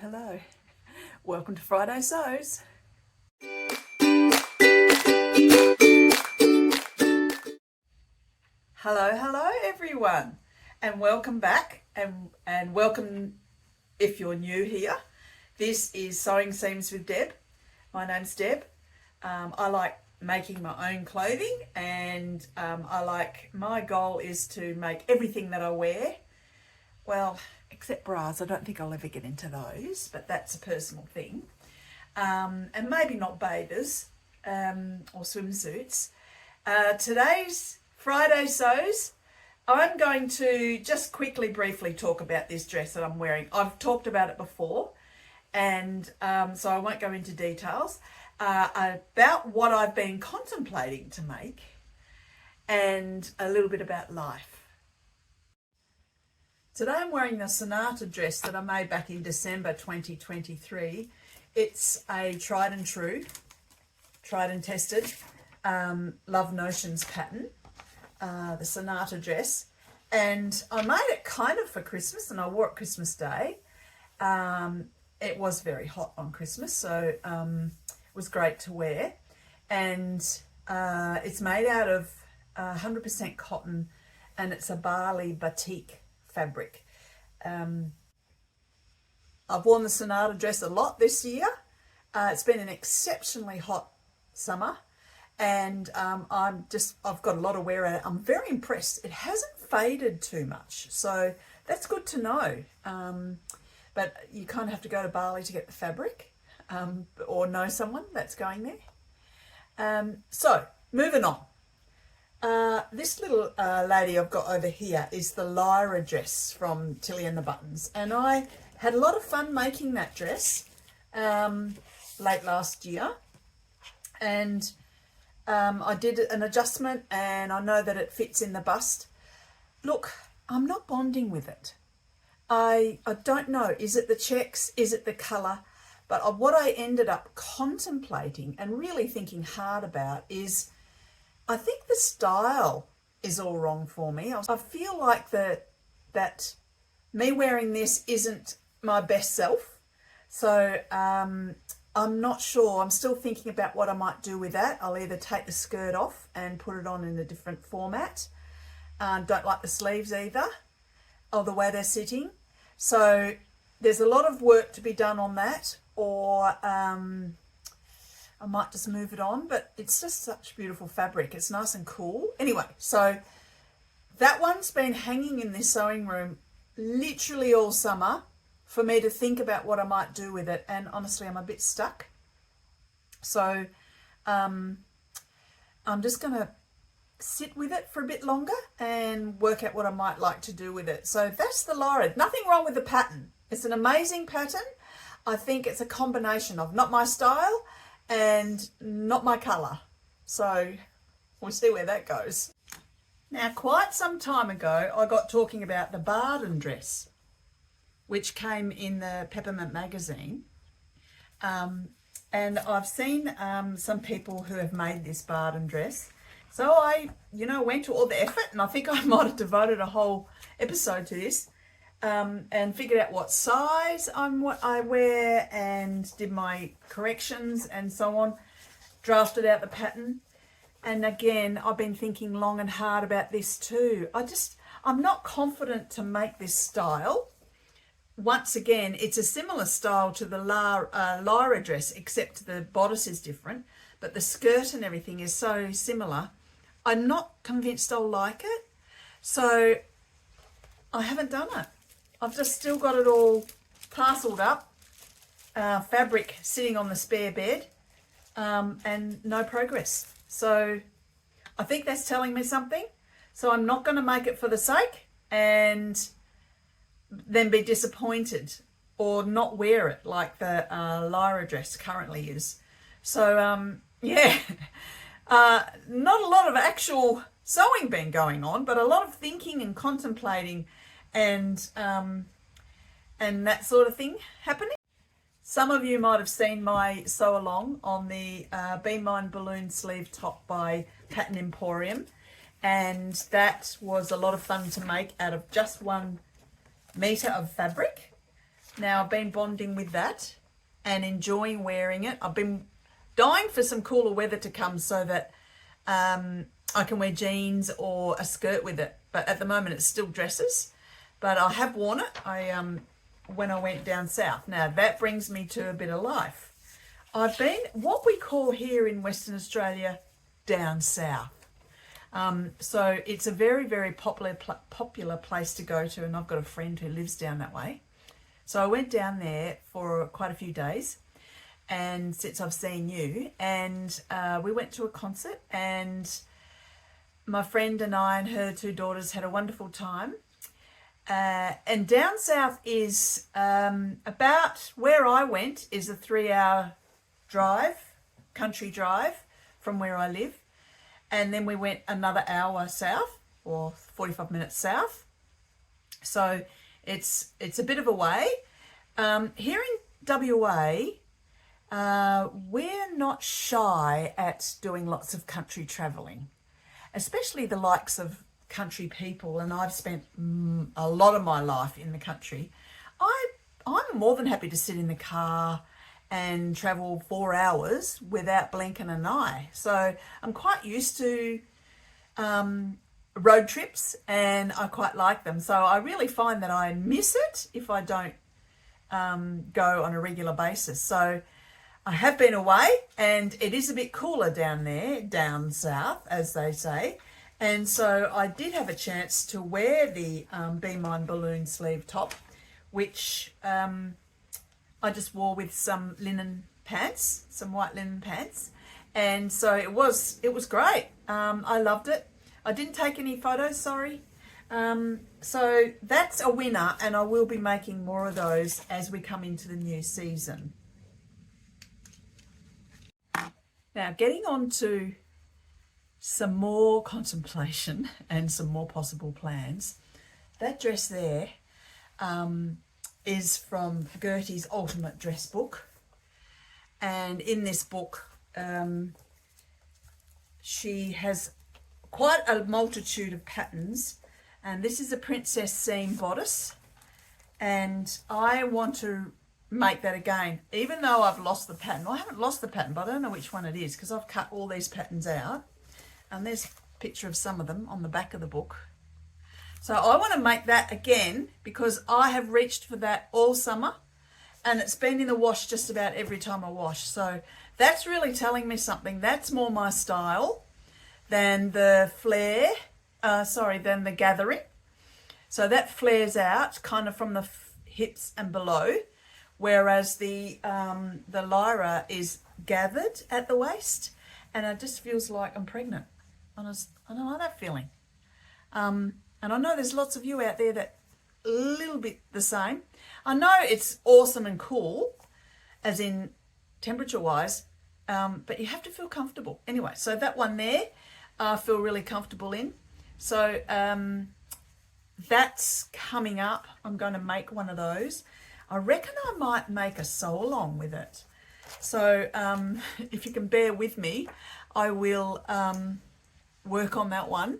Hello. Welcome to Friday Sews. Hello everyone, and welcome back, and welcome if you're new here. This is Sewing Seams with Deb. My name's Deb. I like making my own clothing, and my goal is to make everything that I wear. Well, except bras. I don't think I'll ever get into those, but that's a personal thing. And maybe not bathers or swimsuits. Today's Friday Sews, I'm going to just briefly talk about this dress that I'm wearing. I've talked about it before, and so I won't go into details about what I've been contemplating to make, and a little bit about life. Today I'm wearing the Sonata dress that I made back in December 2023. It's a tried and tested Love Notions pattern, the Sonata dress. And I made it kind of for Christmas, and I wore it Christmas Day. It was very hot on Christmas, so it was great to wear. And it's made out of 100% cotton, and it's a Bali Batik Fabric. I've worn the Sonata dress a lot this year. It's been an exceptionally hot summer, and I've got a lot of wear out. I'm very impressed. It hasn't faded too much, so that's good to know. But you kind of have to go to Bali to get the fabric, or know someone that's going there. So moving on. This little lady I've got over here is the Lyra dress from Tilly and the Buttons, and I had a lot of fun making that dress late last year, and I did an adjustment, and I know that it fits in the bust. Look, I'm not bonding with it. I don't know, is it the checks, is it the colour, but what I ended up contemplating and really thinking hard about is I think the style is all wrong for me. I feel like that me wearing this isn't my best self. So I'm not sure. I'm still thinking about what I might do with that. I'll either take the skirt off and put it on in a different format. Don't like the sleeves either, or the way they're sitting. So there's a lot of work to be done on that, or I might just move it on, but it's just such beautiful fabric. It's nice and cool. Anyway, so that one's been hanging in this sewing room literally all summer for me to think about what I might do with it. And honestly, I'm a bit stuck. So I'm just going to sit with it for a bit longer and work out what I might like to do with it. So that's the Lyra. Nothing wrong with the pattern. It's an amazing pattern. I think it's a combination of not my style and not my colour. So we'll see where that goes. Now, quite some time ago, I got talking about the Barden dress, which came in the Peppermint magazine. And I've seen some people who have made this Barden dress. So I, went to all the effort, and I think I might have devoted a whole episode to this. And figured out what size what I wear, and did my corrections and so on, drafted out the pattern. And again, I've been thinking long and hard about this too. I'm not confident to make this style. Once again, it's a similar style to the Lyra dress, except the bodice is different, but the skirt and everything is so similar. I'm not convinced I'll like it, so I haven't done it. I've just still got it all parcelled up, fabric sitting on the spare bed, and no progress. So I think that's telling me something. So I'm not going to make it for the sake and then be disappointed or not wear it like the Lyra dress currently is. So yeah, not a lot of actual sewing been going on, but a lot of thinking and contemplating and that sort of thing happening. Some of you might have seen my sew along on the Be Mine balloon sleeve top by Pattern Emporium, and that was a lot of fun to make out of just 1 metre of fabric. Now I've been bonding with that and enjoying wearing it. I've been dying for some cooler weather to come so that I can wear jeans or a skirt with it. But at the moment it's still dresses. But I have worn it when I went down south. Now that brings me to a bit of life. I've been what we call here in Western Australia down south. So it's a very, very popular place to go to, and I've got a friend who lives down that way. So I went down there for quite a few days, and since I've seen you, and we went to a concert, and my friend and I and her two daughters had a wonderful time. And down south is about where I went is a 3-hour drive, country drive from where I live. And then we went another hour south, or 45 minutes south. So it's a bit of a way. Here in WA, we're not shy at doing lots of country travelling, especially the likes of country people. And I've spent a lot of my life in the country. I'm more than happy to sit in the car and travel 4 hours without blinking an eye. So I'm quite used to road trips, and I quite like them. So I really find that I miss it if I don't go on a regular basis. So I have been away, and it is a bit cooler down there, down south, as they say. And so I did have a chance to wear the Be Mine balloon sleeve top, which I just wore with some linen pants, some white linen pants. And so it was great. I loved it. I didn't take any photos, sorry. So that's a winner, and I will be making more of those as we come into the new season. Now, getting on to some more contemplation and some more possible plans. That dress there is from Gertie's Ultimate Dress Book. And in this book, she has quite a multitude of patterns. And this is a princess seam bodice. And I want to make that again, even though I've lost the pattern. Well, I haven't lost the pattern, but I don't know which one it is because I've cut all these patterns out. And there's a picture of some of them on the back of the book. So I want to make that again because I have reached for that all summer, and it's been in the wash just about every time I wash. So that's really telling me something. That's more my style than the flare, than the gathering. So that flares out kind of from the hips and below, whereas the lyra is gathered at the waist, and it just feels like I'm pregnant. I don't like that feeling. And I know there's lots of you out there that a little bit the same. I know it's awesome and cool, as in temperature-wise, but you have to feel comfortable. Anyway, so that one there, I feel really comfortable in. So that's coming up. I'm going to make one of those. I reckon I might make a sew-along with it. So if you can bear with me, I will work on that one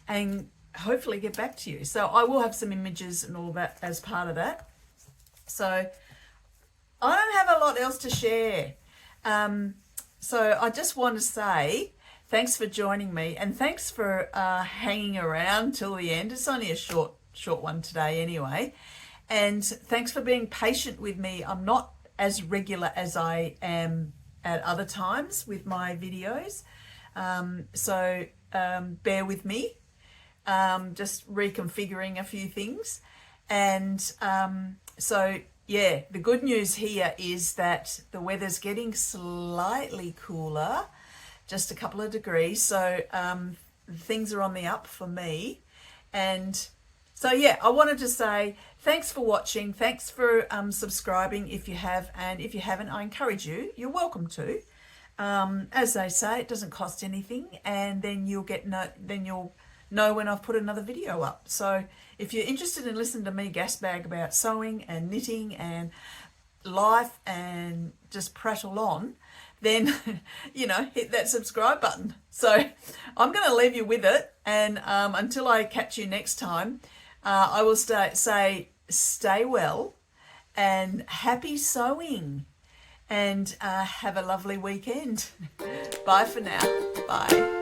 and hopefully get back to you. So I will have some images and all that as part of that. So I don't have a lot else to share. So I just want to say thanks for joining me, and thanks for hanging around till the end. It's only a short one today anyway. And thanks for being patient with me. I'm not as regular as I am at other times with my videos. So bear with me. Just reconfiguring a few things. And so, yeah, the good news here is that the weather's getting slightly cooler, just a couple of degrees. So things are on the up for me. And so, yeah, I wanted to say thanks for watching. Thanks for subscribing if you have. And if you haven't, I encourage you. You're welcome to. As they say, it doesn't cost anything. And then you'll know when I've put another video up. So if you're interested in listening to me gasbag about sewing and knitting and life and just prattle on, then, hit that subscribe button. So I'm going to leave you with it. And until I catch you next time, I will say stay well and happy sewing, and have a lovely weekend. Bye for now. Bye.